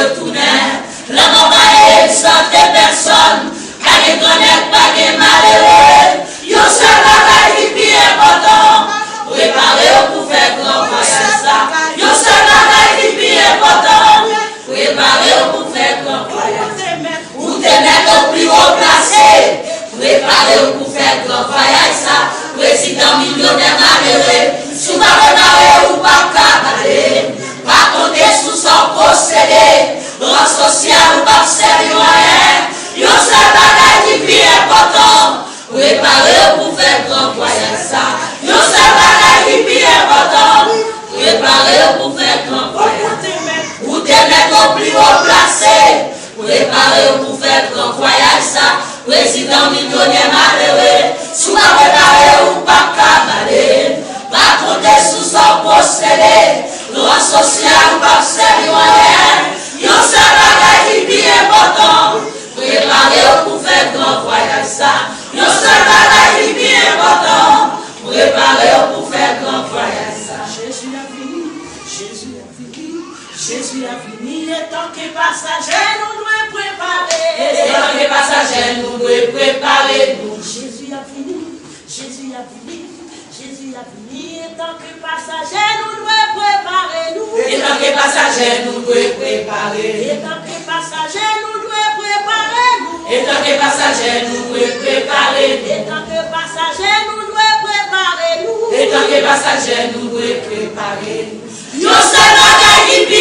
retourner. La mort santé personne, car les connaît pas que malheureux. Yo seul bagage qui est important, préparez pour faire grand voyage ça. Yo seul bagage qui est important, préparez pour faire grand voyage. Ou te mettre au plus haut placé, préparez pour faire grand voyage ça. Président millionnaire malheureux, sous ma préparé ou pas cabaret, pas compter sous son procédé, rang social ou pas sérieux rien. Yo seul bagage qui est important, préparez pour faire grand voyage ça. Yo seul bagage qui est important, préparez pour faire grand voyage. Ou te mettre au plus haut placé, préparez pour faire grand voyage ça. Président millionnaire malheureux, sous ma préparé ou pas cabaret, pas compter sous son procédé, loi sociale ou pas sérieux rien. Yo seul bagage qui est important, préparez pour faire grand voyage ça. Yo seul bagage qui est important, préparez pour faire grand voyage ça. Jésus a fini, Jésus a fini, Jésus a fini, et tant que passager nous devons préparer. Et tant que passager nous devons préparer nous. Jésus a fini, Jésus a fini, Jésus a fini, et tant que passager nous devons préparer nous. Et tant que passager nous devons préparer. Et tant que passager nous devons préparer nous. Et tant que passager nous devons préparer. Et tant que passager nous devons préparer nous. Et tant que passager nous devons préparer. Yo seul bagage qui